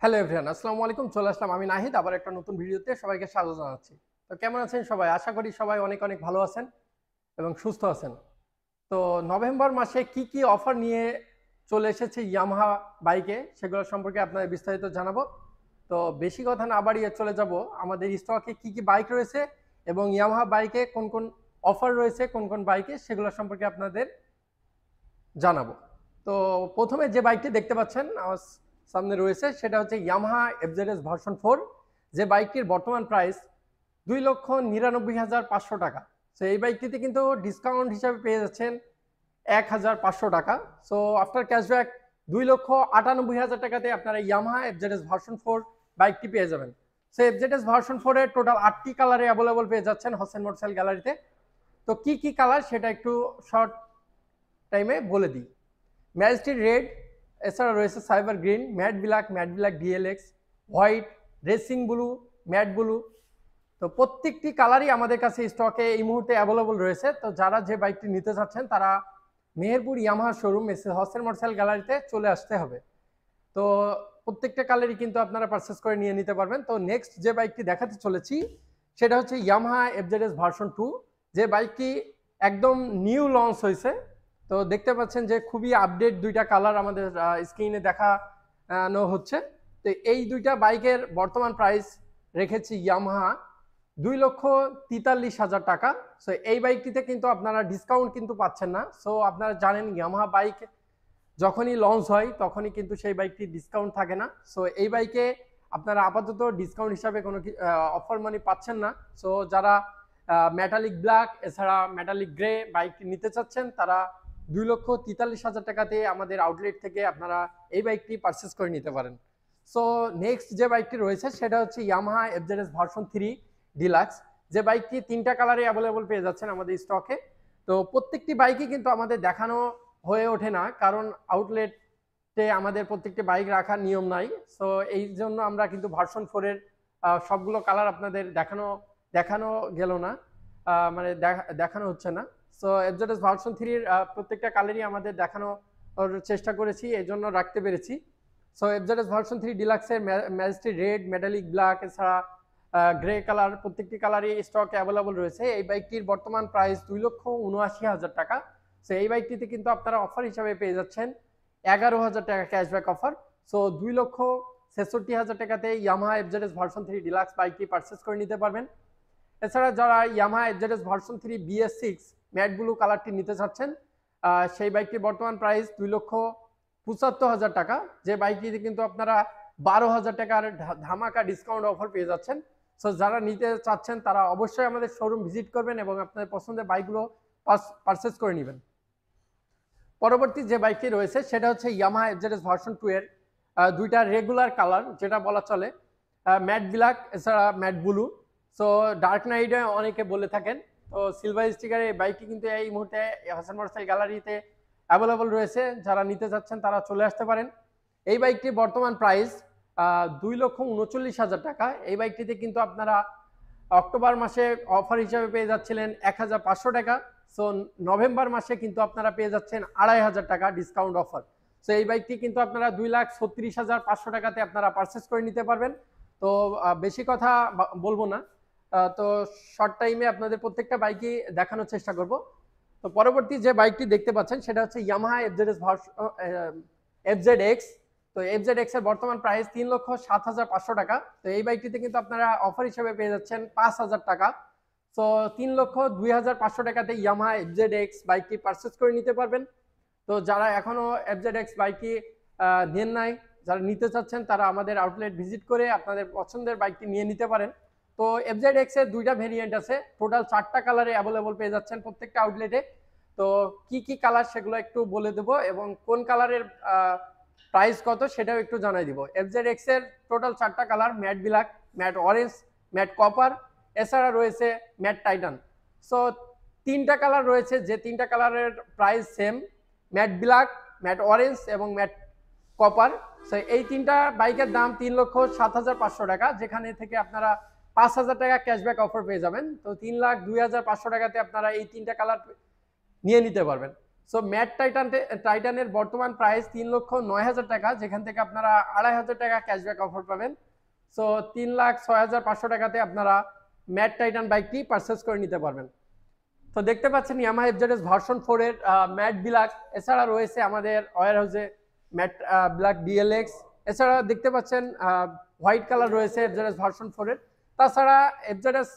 Hello everyone, আসসালামু আলাইকুম। চলে আসলাম আমি নাহিদ আবার একটা নতুন ভিডিওতে সবাইকে স্বাগত জানাচ্ছি। তো কেমন আছেন সবাই? আশা করি সবাই অনেক অনেক ভালো আছেন এবং সুস্থ আছেন। তো নভেম্বর মাসে কি অফার নিয়ে চলে এসেছে ইয়ামাহা বাইকে সেগুলো সম্পর্কে আপনাদের বিস্তারিত জানাবো। তো বেশি কথা না বাড়িয়ে চলে যাব আমাদের স্টকে কি বাইক রয়েছে এবং ইয়ামাহা বাইকে কোন অফার রয়েছে কোন বাইকে সেগুলো সম্পর্কে আপনাদের জানাবো। তো প্রথমে যে বাইকটি দেখতে পাচ্ছেন আমার সামনে রয়েছে সেটা হচ্ছে ইয়ামাহা এফজেডএস ভার্সন 4, যে বাইকটির বর্তমান প্রাইস 2,99,500 টাকা। সো এই বাইকটিতে কিন্তু ডিসকাউন্ট হিসাবে পেয়ে যাচ্ছেন 1,500 টাকা। সো আফটার ক্যাশব্যাক 2,98,000 টাকাতে আপনারা ইয়ামাহা এফজেডএস ভার্সন 4 বাইকটি পেয়ে যাবেন। সো এফজেডএস ভার্সন 4 এর টোটাল 8টি কালারে অ্যাভেলেবল পেয়ে যাচ্ছেন হোসেন মোটরসাইকেল গ্যালারিতে। তো কি কালার সেটা একটু শর্ট টাইমে বলে দিই। ম্যাজেস্টি রেড, এছাড়া রয়েছে cyber green, matte black DLX, white, racing blue, matte blue. তো প্রত্যেকটি কালারই আমাদের কাছে স্টকে এই মুহূর্তে অ্যাভেলেবল রয়েছে। তো যারা যে বাইকটি নিতে চাচ্ছেন তারা Meherpur Yamaha showroom Mrs Hossain motorcycle গ্যালারিতে চলে আসতে হবে। তো প্রত্যেকটা কালারই কিন্তু আপনারা পারচেস করে নিয়ে নিতে পারবেন। তো নেক্সট যে বাইকটি দেখাতে চলেছি সেটা হচ্ছে ইয়ামাহা এফজেডএস ভার্সন 2, যে বাইকটি একদম নিউ লঞ্চ হয়েছে। তো দেখতে পাচ্ছেন যে খুবই আপডেট দুইটা কালার আমাদের স্ক্রিনে দেখানো হচ্ছে। তো এই দুইটা বাইকের বর্তমান প্রাইস রেখেছি ইয়ামাহা 2,43,000 টাকা। সো এই বাইকটিতে কিন্তু আপনারা ডিসকাউন্ট কিন্তু পাচ্ছেন না। সো আপনারা জানেন ইয়ামাহা বাইক যখনই লঞ্চ হয় তখনই কিন্তু সেই বাইকটি ডিসকাউন্ট থাকে না। সো এই বাইকে আপনারা আপাতত ডিসকাউন্ট হিসাবে কোনো অফার মানি পাচ্ছেন না। সো যারা মেটালিক ব্ল্যাক এছাড়া মেটালিক গ্রে বাইকটি নিতে চাচ্ছেন তারা 2,43,000 টাকাতে আমাদের আউটলেট থেকে আপনারা এই বাইকটি পারচেস করে নিতে পারেন। সো নেক্সট যে বাইকটি রয়েছে সেটা হচ্ছে ইয়ামাহা এফজেডএস ভার্সন 3 ডিলাক্স, যে বাইকটি 3টা কালারে অ্যাভেলেবল পেয়ে যাচ্ছেন আমাদের স্টকে। তো প্রত্যেকটি বাইকই কিন্তু আমাদের দেখানো হয়ে ওঠে না, কারণ আউটলেটে আমাদের প্রত্যেকটি বাইক রাখার নিয়ম নাই। সো এই জন্য আমরা কিন্তু ভার্সন 4-এর সবগুলো কালার আপনাদের দেখানো গেল না, মানে দেখানো হচ্ছে না। সো এফজেডএস ভার্সন 3-এর প্রত্যেকটা কালারই আমাদের দেখানোর চেষ্টা করেছি, এই জন্য রাখতে পেরেছি। সো এফজেডএস ভার্সন 3 ডিলাক্সের ম্যাজেস্টি রেড, মেটালিক ব্ল্যাক এছাড়া গ্রে কালার প্রত্যেকটি কালারই স্টক অ্যাভেলেবল রয়েছে। এই বাইকটির বর্তমান প্রাইস 2,79,000 টাকা। সো এই বাইকটিতে কিন্তু আপনারা অফার হিসাবে পেয়ে যাচ্ছেন 11,000 টাকা ক্যাশব্যাক অফার। সো 2,66,000 টাকাতে ইয়ামাহা এফজেডএস ভার্সন 3 ডিলাক্স বাইকটি পারচেস করে নিতে পারবেন। এছাড়া যারা Yamaha FZS version 3 BS6 matte blue কালারটি নিতে চাচ্ছেন সেই বাইকটির বর্তমান প্রাইস 2,75,000 টাকা, যে বাইকটিতে কিন্তু আপনারা 12,000 টাকার ধামাকা ডিসকাউন্ট অফার পেয়ে যাচ্ছেন। সো যারা নিতে চাচ্ছেন তারা অবশ্যই আমাদের শোরুম ভিজিট করবেন এবং আপনাদের পছন্দের বাইকগুলো পারচেস করে নেবেন। পরবর্তী যে বাইকটি রয়েছে সেটা হচ্ছে ইয়ামাহা এফজেডএস ভার্সন 2 এর দুইটা রেগুলার কালার, যেটা বলা চলে ম্যাট ব্ল্যাক এছাড়া ম্যাট ব্লু। সো ডার্ক নাইটে অনেকে বলে থাকেন। তো সিলভার স্টিকারে এই বাইকটি কিন্তু এই মুহূর্তে হাসান মোটরসাইকেল গ্যালারিতে অ্যাভেলেবল রয়েছে, যারা নিতে চাচ্ছেন তারা চলে আসতে পারেন। এই বাইকটির বর্তমান প্রাইস 2,39,000 টাকা। এই বাইকটিতে কিন্তু আপনারা অক্টোবর মাসে অফার হিসাবে পেয়ে যাচ্ছিলেন 1,500 টাকা। সো নভেম্বর মাসে কিন্তু আপনারা পেয়ে যাচ্ছেন 2,500 টাকা ডিসকাউন্ট অফার। সো এই বাইকটি কিন্তু আপনারা 2,36,500 টাকাতে আপনারা পারচেস করে নিতে পারবেন। তো বেশি কথা বলবো না, তো শর্ট টাইমে আপনাদের প্রত্যেকটা বাইকই দেখানোর চেষ্টা করব। তো পরবর্তী যে বাইকটি দেখতে পাচ্ছেন সেটা হচ্ছে ইয়ামাহা এফজেডএস এফজেডএক্স। তো এফজেডএক্স এর বর্তমান প্রাইস 3,07,500 টাকা। তো এই বাইকটিতে কিন্তু আপনারা অফার হিসেবে পেয়ে যাচ্ছেন 5,000 টাকা। সো 3,02,500 টাকাতে ইয়ামাহা এফজেডএক্স বাইকটি পারচেস করে নিতে পারবেন। তো যারা এখনো এফজেডএক্স বাইকটি নেন নাই, যারা নিতে চাচ্ছেন তারা আমাদের আউটলেট ভিজিট করে আপনাদের পছন্দের বাইকটি নিয়ে নিতে পারেন। তো এফজেডএক্স এর দুইটা ভেরিয়েন্ট আছে, টোটাল 4টা কালারে অ্যাভেলেবল পেয়ে যাচ্ছেন প্রত্যেকটা আউটলেটে। তো কি কালার সেগুলো একটু বলে দেবো এবং কোন কালারের প্রাইস কত সেটাও একটু জানাই দিব। এফজেডএক্স এর টোটাল 4টা colour matte black, matte orange, matte copper এছাড়া রয়েছে ম্যাট টাইটান। সো 3টা কালার রয়েছে, যে 3টা কালারের price same, matte black, matte orange এবং ম্যাট কপার। সো এই 3টা বাইকের দাম 3,07,500 টাকা, যেখানে থেকে আপনারা 5,000 টাকা ক্যাশব্যাক অফার পেয়ে যাবেন। তো 3,02,500 টাকাতে আপনারা এই 3টা কালার নিয়ে নিতে পারবেন। সো ম্যাট টাইটানের বর্তমান প্রাইস 3,09,000 টাকা, যেখান থেকে আপনারা 2,500 টাকা ক্যাশব্যাক অফার পাবেন। সো 3,06,500 টাকাতে আপনারা ম্যাট টাইটান বাইকটি পারচেস করে নিতে পারবেন। তো দেখতে পাচ্ছেন ইয়ামাহা এফজেডএস ভার্সন 4 এর ম্যাট ব্ল্যাক, এছাড়া রয়েছে আমাদের ওয়্যার হাউসে ম্যাট ব্ল্যাক ডিএলএক্স, এছাড়া দেখতে পাচ্ছেন হোয়াইট কালার রয়েছে এফজেডএস ভার্সন 4 এর। তাছাড়া এফজেডএস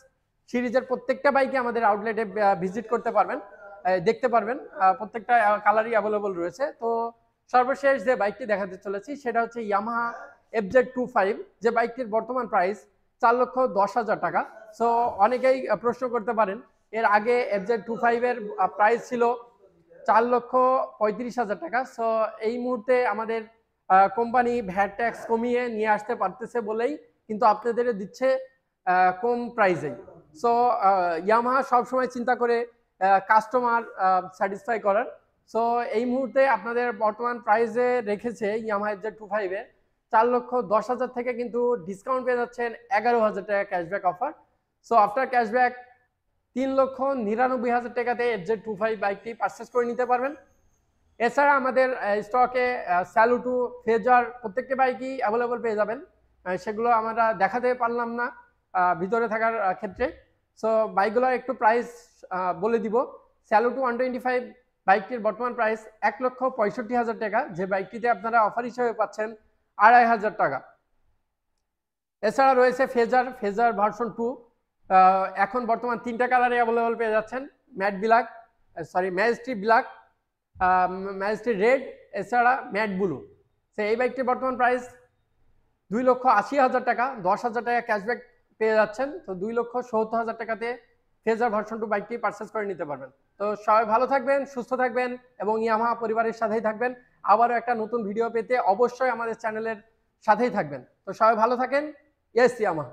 সিরিজের প্রত্যেকটা বাইকে আমাদের আউটলেটে ভিজিট করতে পারবেন, দেখতে পারবেন, প্রত্যেকটা কালারই অ্যাভেলেবল রয়েছে। তো সর্বশেষ যে বাইকটি দেখাতে চলেছি সেটা হচ্ছে ইয়ামাহা FZ25, যে বাইকটির বর্তমান প্রাইস 4,10,000 টাকা। সো অনেকেই প্রশ্ন করতে পারেন, এর আগে FZ25 এর প্রাইস ছিল 4,35,000 টাকা। সো এই মুহূর্তে আমাদের কোম্পানি ভ্যাট ট্যাক্স কমিয়ে নিয়ে আসতে পারতেছে বলেই কিন্তু আপনাদের দিচ্ছে কম প্রাইসেই। সো ইয়ামাহা সবসময় চিন্তা করে কাস্টমার স্যাটিসফাই করার। সো এই মুহূর্তে আপনাদের বর্তমান প্রাইসে রেখেছে ইয়ামাহা FZ25 এর 4,10,000 থেকে কিন্তু ডিসকাউন্ট পেয়ে যাচ্ছেন 11,000 টাকা cashback offer. So after cashback 3,99,000 টাকাতে FZ25 বাইকটি পারচেস করে নিতে পারবেন। এছাড়া আমাদের স্টকে স্যালুটো, ফেজার প্রত্যেকটি বাইকই অ্যাভেলেবল পেয়ে যাবেন। সেগুলো আমরা দেখাতে পারলাম না ভিতরে থাকার ক্ষেত্রে। সো বাইকগুলোর একটু প্রাইস বলে দিব। স্যালুটো 125 বাইকটির বর্তমান প্রাইস 1,65,000 টাকা, যে বাইকটিতে আপনারা অফার হিসেবে পাচ্ছেন 2,500 টাকা। এছাড়া রয়েছে ফেজার ভার্সন 2, এখন বর্তমান 3টা কালারে অ্যাভেলেবল পেয়ে যাচ্ছেন, ম্যাজেস্টিক ব্ল্যাক, ম্যাজেস্টিক রেড, এছাড়া ম্যাট ব্লু। সো এই বাইকটির বর্তমান প্রাইস 2,80,000 টাকা, 10,000 টাকা ক্যাশব্যাক পেয়ে যাচ্ছেন। তো 2,70,000 টাকাতে ফেজার ভার্সন 2 বাইকটি পারচেস করে নিতে পারবেন। তো সবাই ভালো থাকবেন, সুস্থ থাকবেন এবং ইয়ামাহা পরিবারের সাথেই থাকবেন। আবারও একটা নতুন ভিডিও পেতে অবশ্যই আমাদের চ্যানেলের সাথেই থাকবেন। তো সবাই ভালো থাকেন। Yes Yamaha.